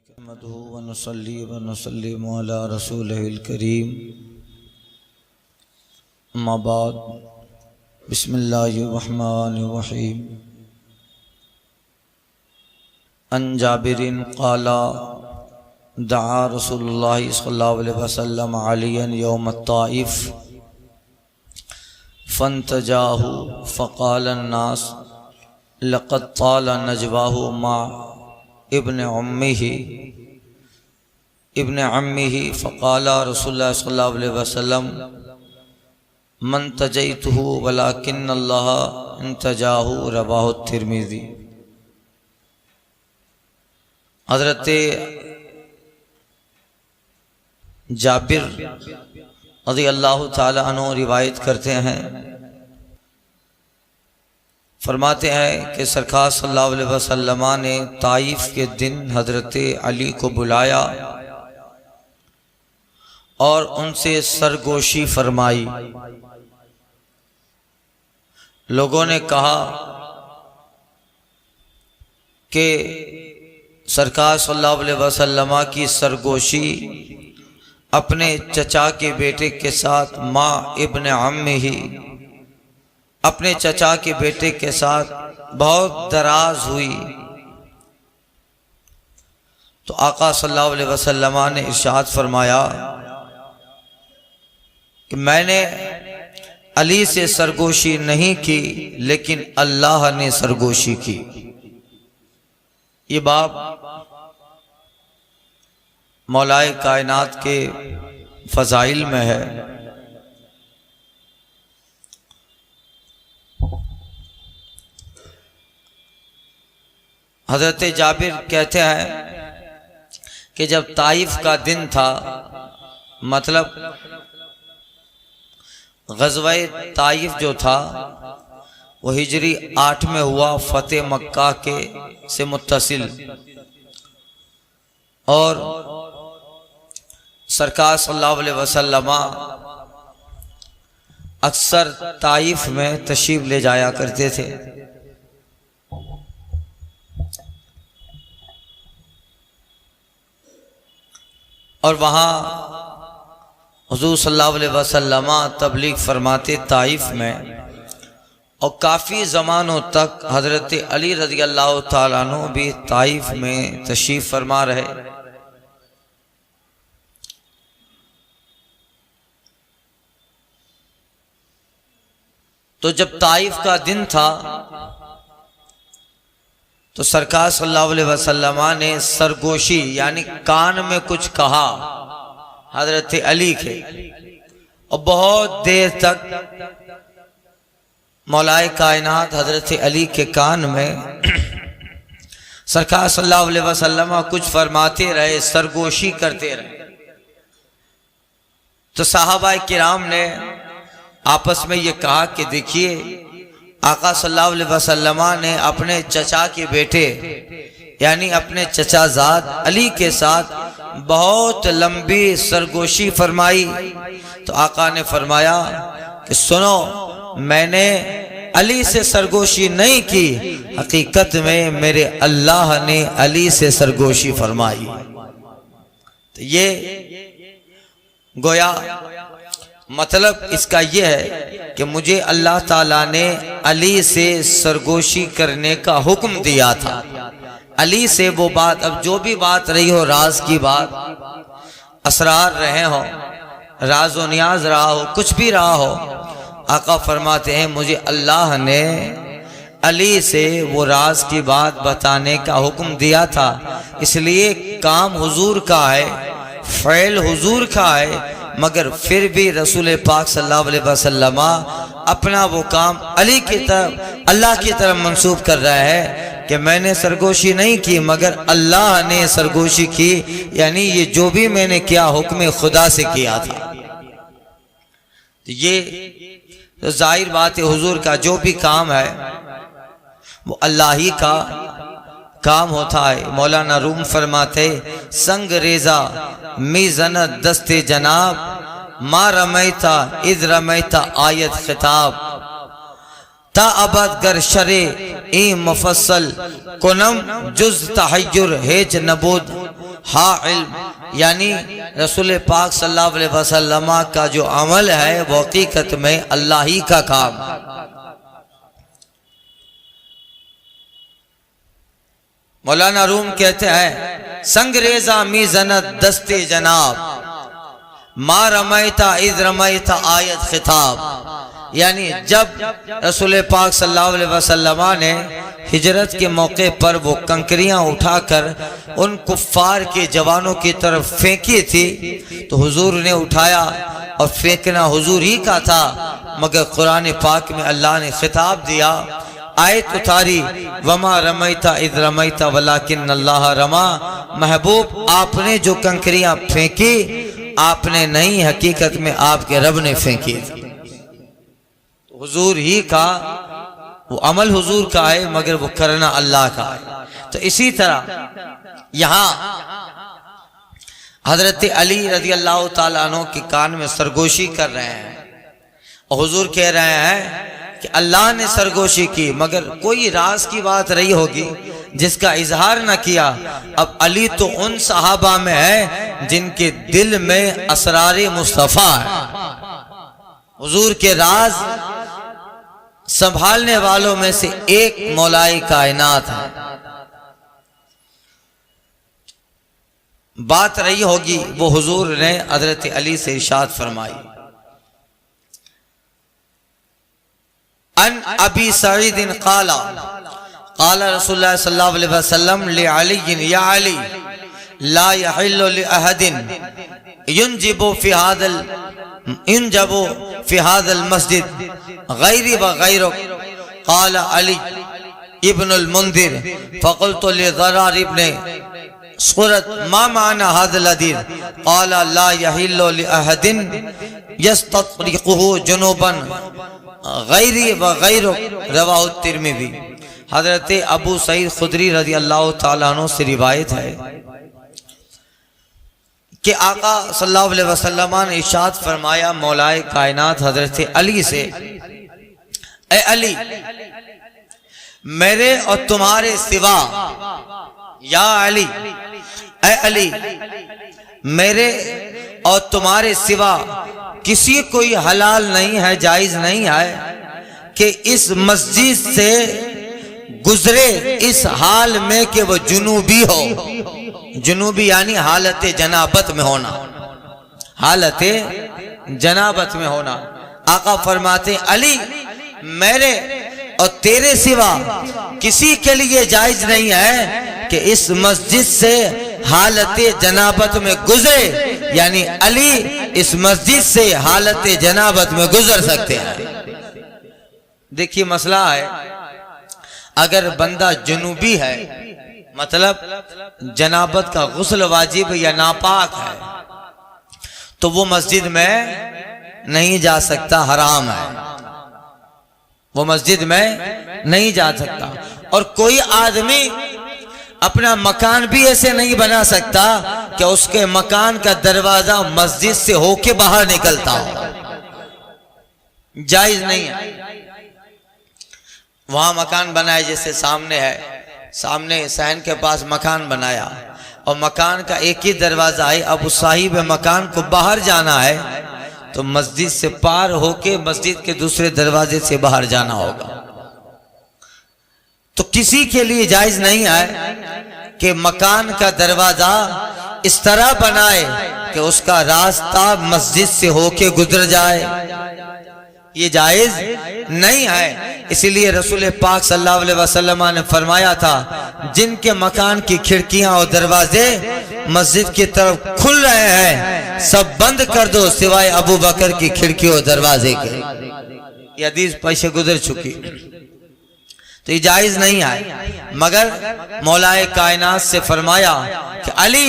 نحمده ونصلي ونسلم على رسوله الكريم اما بعد بسم الله الرحمن الرحيم عن جابر قال دعا رسول الله صلى الله عليه وسلم عليا يوم الطائف فانتجاه فقال الناس لقد طال نجواه مع ابن عمه فقال رسول الله صلى الله عليه وسلم من تجيته ولكن الله انتجاه رواه الترمذی۔ حضرت جابر رضی اللہ تعالی عنہ روایت کرتے ہیں، فرماتے ہیں کہ سرکار صلی اللہ علیہ وسلم نے طائف کے دن حضرت علی کو بلایا اور ان سے سرگوشی فرمائی۔ لوگوں نے کہا کہ سرکار صلی اللہ علیہ وسلم کی سرگوشی اپنے چچا کے بیٹے کے ساتھ ماں ابن عمہ، اپنے چچا کے بیٹے کے ساتھ بہت دراز ہوئی۔ تو آقا صلی اللہ علیہ وسلم نے ارشاد فرمایا کہ میں نے علی سے سرگوشی نہیں کی لیکن اللہ نے سرگوشی کی۔ یہ باب مولائے کائنات کے فضائل میں ہے۔ حضرت جابر کہتے ہیں کہ جب طائف کا دن تھا، مطلب غزوہ طائف جو تھا وہ ہجری 8 میں ہوا، فتح مکہ کے سے متصل، اور سرکار صلی اللہ علیہ وسلم اکثر طائف میں تشریف لے جایا کرتے تھے۔ اور وہاں حضور صلی اللہ علیہ وسلم تبلیغ فرماتے طائف میں، اور کافی زمانوں تک حضرت علی رضی اللہ تعالیٰ عنہ بھی طائف میں تشریف فرما رہے۔ تو جب طائف کا دن تھا تو سرکار صلی اللہ علیہ وسلم نے سرگوشی یعنی کان میں کچھ کہا حضرت علی کے، اور بہت دیر تک مولائے کائنات حضرت علی کے کان میں سرکار صلی اللہ علیہ وسلم کچھ فرماتے رہے، سرگوشی کرتے رہے۔ تو صحابہ کرام نے آپس میں یہ کہا کہ دیکھیے آقا صلی اللہ علیہ وسلم نے اپنے چچا کے بیٹے یعنی اپنے چچا زاد علی کے ساتھ بہت لمبی سرگوشی فرمائی۔ تو آقا نے فرمایا کہ سنو، میں نے علی سے سرگوشی نہیں کی، حقیقت میں میرے اللہ نے علی سے سرگوشی فرمائی۔ تو یہ گویا مطلب اس کا یہ ہے کہ مجھے اللہ تعالیٰ نے علی سے سرگوشی کرنے کا حکم دیا تھا۔ علی سے وہ بات، اب جو بھی بات رہی ہو، راز کی بات، اسرار رہے ہو، راز و نیاز رہا ہو، کچھ بھی رہا ہو، آقا فرماتے ہیں مجھے اللہ نے علی سے وہ راز کی بات بتانے کا حکم دیا تھا، اس لیے کام حضور کا ہے، فعل حضور کا ہے، مگر پھر بھی رسول پاک صلی اللہ علیہ وسلم اپنا وہ کام علی کی طرف، اللہ کی طرف منسوب کر رہا ہے کہ میں نے سرگوشی نہیں کی مگر اللہ نے سرگوشی کی، یعنی یہ جو بھی میں نے کیا حکم خدا سے کیا تھا۔ یہ ظاہر بات ہے، حضور کا جو بھی کام ہے وہ اللہ ہی کا کام ہوتا ہے۔ مولانا روم فرماتے سنگ ریزہ میزنت دست جناب، ما رمیتا اذ رمیتا آیت خطاب، تا ابد گر شرع این مفصل کنم جز تحیر ہیچ نبود، ہاں علم یعنی رسول پاک صلی اللہ علیہ وسلم کا جو عمل ہے وہ حقیقت میں اللہ ہی کا کام. مولانا روم کہتے ہیں سنگریزہ می زند دست جناب ما رمیتا اذ رمیتا آیت خطاب. یعنی جب رسول پاک صلی اللہ علیہ وسلم نے ہجرت کے موقع پر وہ کنکریاں اٹھا کر ان کفار کے جوانوں کی طرف پھینکی تھی تو حضور نے اٹھایا اور پھینکنا حضور ہی کا تھا، مگر قرآن پاک میں اللہ نے خطاب دیا، آیت اتاری وما رمیتا اذ رمیتا ولکن اللہ رما. محبوب آپ نے جو کنکریاں پھینکی آپ نے نہیں، حقیقت میں آپ کے رب نے پھینکی. حضور ہی کا وہ عمل حضور کا ہے مگر وہ کرنا اللہ کا ہے. تو اسی طرح یہاں حضرت علی رضی اللہ تعالیٰ عنہ کے کان میں سرگوشی کر رہے ہیں اور حضور کہہ رہے ہیں کہ اللہ نے سرگوشی کی مگر کوئی راز کی بات رہی ہوگی جس کا اظہار نہ کیا. اب علی تو ان صحابہ میں ہے جن کے دل میں اسرار مصطفیٰ ہے. حضور کے راز سنبھالنے والوں میں سے ایک مولائے کائنات ہے. بات رہی ہوگی وہ حضور نے حضرت علی سے ارشاد فرمائی، ان ابی سعید قال قال رسول اللہ صلی اللہ علیہ وسلم لعلی یا علی لا يحل لأحد ينجب في هذا المسجد غيري وغيرك. قال علي ابن المنذر فقلت لضرار ابن سورت ما معنى هذا الحديث؟ قال لا يحل لأحد يستطرقه جنوبا غيري وغيرك. رواه الترمذی. حضرت ابو سعید خدری رضی اللہ تعالیٰ عنہ سے روایت ہے کہ آقا صلی اللہ علیہ وسلم نے ارشاد فرمایا مولائے کائنات حضرت علی سے، اے علی میرے اور تمہارے سوا، یا علی اے علی میرے اور تمہارے سوا کسی کوئی حلال نہیں ہے، جائز نہیں ہے کہ اس مسجد سے گزرے اس حال میں کہ وہ جنوبی ہو. جنوبی یعنی حالت جنابت میں ہونا، حالت جنابت میں ہونا. آقا فرماتے علی میرے اور تیرے سوا کسی کے لیے جائز نہیں ہے کہ اس مسجد سے حالت جنابت میں گزرے. یعنی علی اس مسجد سے حالت جنابت میں گزر سکتے ہیں. دیکھیے مسئلہ ہے، اگر بندہ جنوبی ہے مطلب جنابت کا غسل واجب یا ناپاک ہے تو وہ مسجد میں نہیں جا سکتا، حرام ہے، وہ مسجد میں نہیں جا سکتا. اور کوئی آدمی اپنا مکان بھی ایسے نہیں بنا سکتا کہ اس کے مکان کا دروازہ مسجد سے ہو کے باہر نکلتا ہو، جائز نہیں ہے. وہاں مکان بنائے جیسے سامنے ہے، سامنے صحن کے پاس مکان بنایا اور مکان کا ایک ہی دروازہ ہے. اب اس صاحب مکان کو باہر جانا ہے تو مسجد سے پار ہو کے مسجد کے دوسرے دروازے سے باہر جانا ہوگا. تو کسی کے لیے جائز نہیں ہے کہ مکان کا دروازہ اس طرح بنائے کہ اس کا راستہ مسجد سے ہو کے گزر جائے، یہ جائز نہیں ہے. اسی لیے رسول پاک صلی اللہ علیہ وسلم نے فرمایا تھا جن کے مکان کی کھڑکیاں اور دروازے مسجد کی طرف کھل رہے ہیں سب بند کر دو سوائے ابو بکر کی کھڑکی اور دروازے کے. یہ حدیث پیچھے گزر چکی. تو یہ جائز نہیں ہے، مگر مولائے کائنات سے فرمایا کہ علی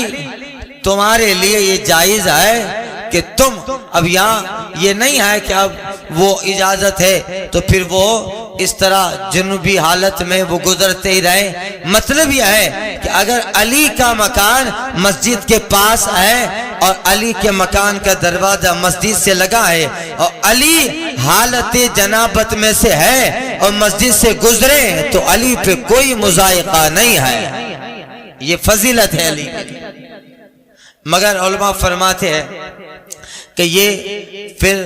تمہارے لیے یہ جائز ہے کہ تم اب یہاں یہ نہیں ہے کہ اب وہ اجازت ہے تو پھر وہ اس طرح جنوبی حالت میں وہ گزرتے ہی رہے. مطلب یہ ہے کہ اگر علی کا مکان مسجد کے پاس ہے اور علی کے مکان کا دروازہ مسجد سے لگا ہے اور علی حالت جنابت میں سے ہے اور مسجد سے گزرے تو علی پہ کوئی مضائقہ نہیں ہے. یہ فضیلت ہے علی کی۔ مگر علماء فرماتے ہیں کہ یہ پھر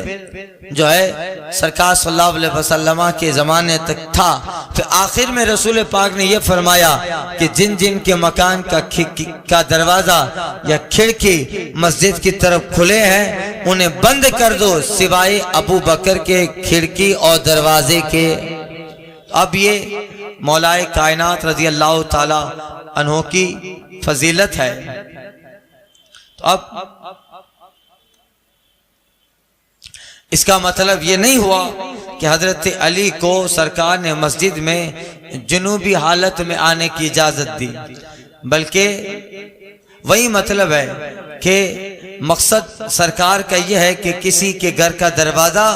جو ہے سرکار صلی اللہ علیہ وسلم کے زمانے تک تھا، پھر آخر میں رسول پاک نے یہ فرمایا کہ جن جن کے مکان کا دروازہ یا کھڑکی مسجد کی طرف کھلے ہیں انہیں بند کر دو سوائے ابو بکر کے کھڑکی اور دروازے کے۔ اب یہ مولائے کائنات رضی اللہ تعالی عنہ کی فضیلت ہے۔ تو اب اس کا مطلب یہ نہیں ہوا کہ حضرت علی کو سرکار نے مسجد میں جنوبی حالت میں آنے کی اجازت دی، بلکہ وہی مطلب ہے کہ مقصد سرکار کا یہ ہے کہ کسی کے گھر کا دروازہ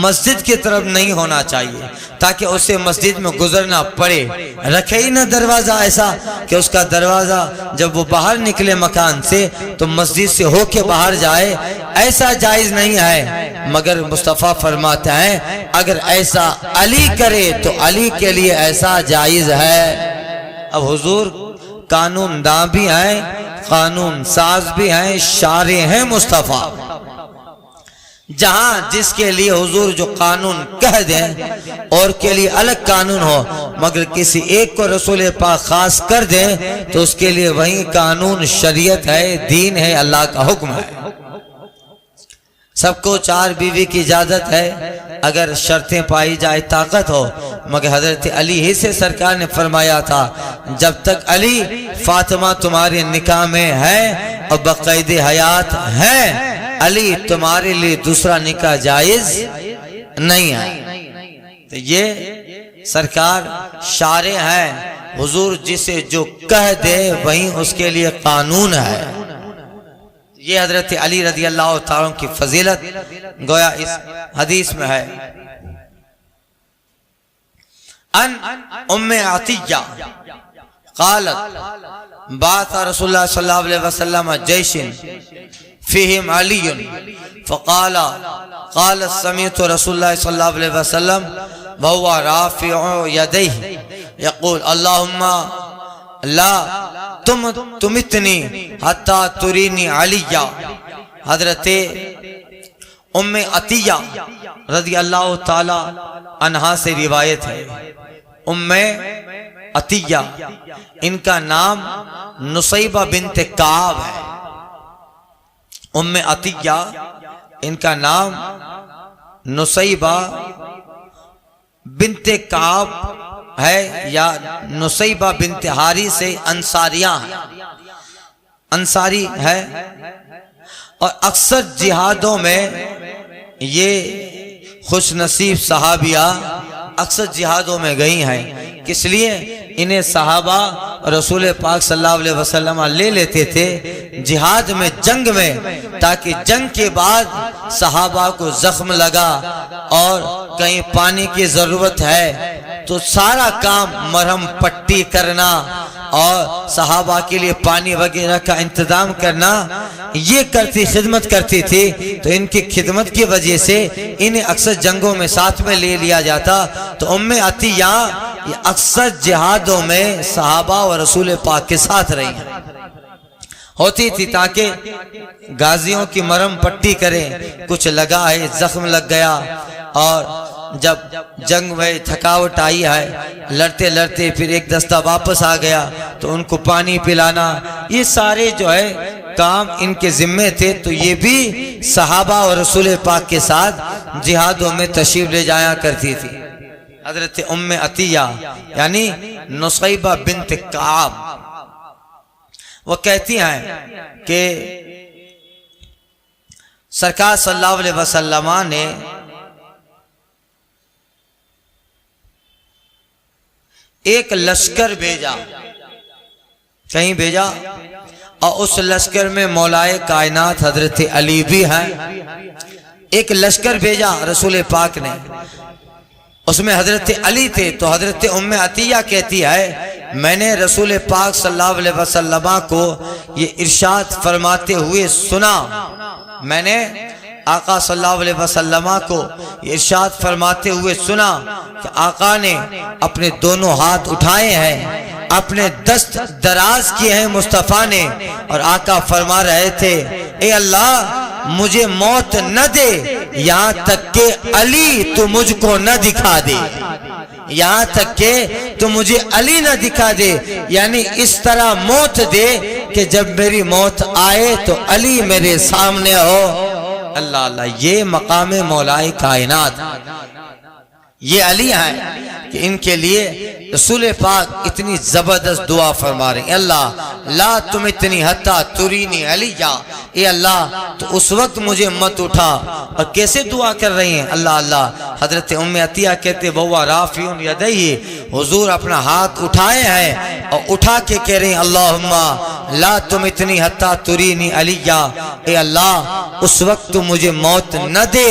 مسجد کی طرف نہیں ہونا چاہیے تاکہ اسے مسجد میں گزرنا پڑے۔ رکھے ہی نہ دروازہ ایسا کہ اس کا دروازہ جب وہ باہر نکلے مکان سے تو مسجد سے ہو کے باہر جائے، ایسا جائز نہیں ہے۔ مگر مصطفیٰ فرماتے ہیں اگر ایسا علی کرے تو علی کے لیے ایسا جائز ہے۔ اب حضور قانون داں بھی ہیں، قانون ساز بھی ہیں، شارع ہیں مصطفیٰ۔ جہاں جس کے لیے حضور جو قانون کہہ دیں اور کے لیے الگ قانون ہو، مگر کسی ایک کو رسول پاک خاص کر دیں تو اس کے لیے وہی قانون شریعت ہے، دین ہے، اللہ کا حکم ہے۔ سب کو 4 بیوی کی اجازت ہے اگر شرطیں پائی جائے، طاقت ہو، مگر حضرت علی ہی سے سرکار نے فرمایا تھا جب تک علی فاطمہ تمہارے نکاح میں ہے اور بقید حیات ہے، علی تمہارے لیے دوسرا نکاح جائز نہیں ہے۔ تو یہ سرکار شارع ہے، حضور جسے جو کہہ دے وہیں اس کے لیے قانون ہے۔ یہ حضرت علی رضی اللہ تعالیٰ کی فضیلت گویا اس حدیث میں ہے۔ ان ام عطیہ قالت بعث رسول اللہ صلی اللہ علیہ وسلم جیش فیہم علی فقال قال سمعت رسول اللہ صلی اللہ علیہ وسلم وهو رافع يديه يقول اللهم لا تمتنی حتی ترینی علیہ۔ حضرت ام عطیہ رضی اللہ تعالی عنہا سے روایت ہے۔ ام عطیہ ان کا نام نصیبہ بنت کعب ہے۔ ام عطیہ ان کا نام نصیبہ بنت کعب ہے یا نصیبہ بنت حاری سے انصاریہ ہے، انصاری ہے، اور اکثر جہادوں میں یہ خوش نصیب صحابیہ اکثر جہادوں میں گئی ہیں، کس لیے انہیں صحابہ رسول پاک صلی اللہ علیہ وسلم لے لیتے تھے جہاد میں، جنگ میں، تاکہ جنگ کے بعد صحابہ کو زخم لگا اور کہیں پانی کی ضرورت ہے تو سارا کام مرہم پٹی کرنا اور صحابہ کے لیے پانی وغیرہ کا انتظام کرنا یہ خدمت کرتی تھی، تو ان کی خدمت کی وجہ سے انہیں اکثر جنگوں میں ساتھ میں لے لیا جاتا۔ تو ام عطیہ یہ اکثر جہادوں میں صحابہ و رسول پاک کے ساتھ رہی ہیں، ہوتی تھی تاکہ غازیوں کی مرہم پٹی کریں، کچھ لگا ہے، زخم لگ گیا، اور جب جنگ میں تھکاوٹ آئی ہے، لڑتے لڑتے پھر ایک دستہ واپس آ گیا تو ان کو پانی پلانا، یہ سارے جو ہے کام ان کے ذمے تھے۔ تو یہ بھی صحابہ اور رسول پاک کے ساتھ جہادوں میں تشریف لے جایا کرتی تھی۔ حضرت ام عطیہ یعنی نصیبہ بنت کعب وہ کہتی ہیں کہ سرکار صلی اللہ علیہ وسلم نے ایک لشکر بھیجا، کہیں بھیجا، اور اس لشکر میں مولائے کائنات حضرت علی بھی ہیں۔ ایک لشکر بھیجا رسول پاک نے، اس میں حضرت علی تھے، تو حضرت ام عطیہ کہتی ہے میں نے رسول پاک صلی اللہ علیہ وسلم کو یہ ارشاد فرماتے ہوئے سنا، میں نے آقا صلی اللہ علیہ وسلم کو یہ ارشاد فرماتے ہوئے سنا کہ آقا نے اپنے دونوں ہاتھ اٹھائے ہیں اپنے دست دراز کیے ہیں مصطفیٰ نے، اور آقا فرما رہے تھے اے اللہ مجھے موت نہ دے یہاں تک کہ علی تو مجھ کو نہ دکھا دے، یہاں تک کہ تو مجھے علی نہ دکھا دے، یعنی اس طرح موت دے کہ جب میری موت آئے تو علی میرے سامنے ہو۔ اللہ اللہ، یہ مقام مولائے کائنات، یہ علی ہیں کہ ان کے لیے رسول پاک اتنی زبردست دعا فرما رہے ہیں، اللہ لا تم اتنی حتی ترینی علیہ، اے اللہ تو اس وقت مجھے مت اٹھا۔ اور کیسے دعا کر رہی ہیں؟ اللہ اللہ، حضرت ام عطیہ کہتے وَهُوَ رَافِعٌ يَدَيْهِ، حضور اپنا ہاتھ اٹھائے ہیں اور اٹھا کے کہہ رہے ہیں اللہم لا تم اتنی حتی ترینی علیہ، اے اللہ اس وقت تو مجھے موت نہ دے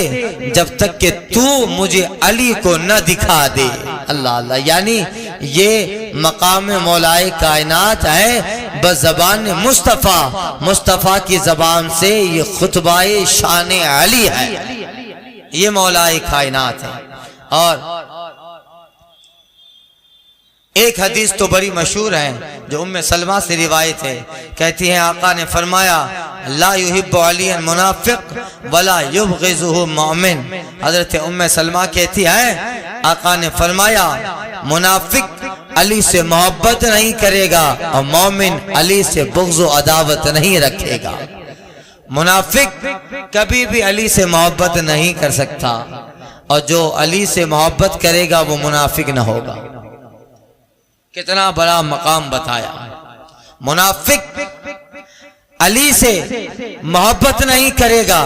جب تک کہ تو مجھے علی کو نہ دکھا دے۔ اللہ اللہ، یعنی یہ مقام مولائے کائنات ہے بزبان مصطفیٰ، مصطفیٰ کی زبان سے یہ خطبہ شان علی ہے، یہ مولائے کائنات ہے۔ اور ایک حدیث تو بڑی مشہور ہے جو ام سلمہ سے روایت ہے، کہتی ہیں آقا نے فرمایا لا یحب علی منافق ولا یبغضہ مومن۔ حضرت ام سلمہ کہتی ہیں آقا نے فرمایا منافق علی سے محبت نہیں کرے گا اور مومن علی سے بغض و عداوت نہیں رکھے گا۔ منافق کبھی بھی علی سے محبت نہیں کر سکتا، اور جو علی سے محبت کرے گا وہ منافق نہ ہوگا۔ کتنا بڑا مقام بتایا، منافق علی سے محبت نہیں کرے گا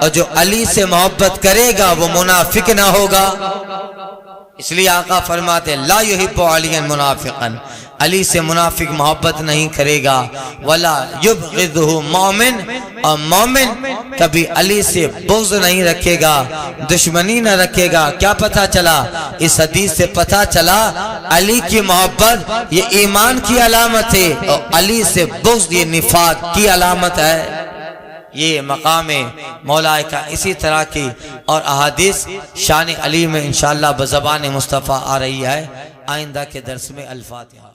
اور جو علی سے محبت کرے گا وہ منافق نہ ہوگا۔ اس لیے آقا فرماتے لا یحب علی منافقا، علی سے منافق محبت نہیں کرے گا، ولا یبغضہ مومن، اور مومن کبھی علی سے بغض نہیں رکھے گا، دشمنی نہ رکھے گا۔ کیا پتہ چلا؟ اس حدیث سے پتہ چلا علی کی محبت یہ ایمان کی علامت ہے اور علی سے بغض یہ نفاق کی علامت ہے۔ یہ مقام مولا کا اسی طرح کی اور احادیث شان علی میں انشاءاللہ بزبان مصطفیٰ آ رہی ہے۔ آئندہ کے درس میں الفاتحہ۔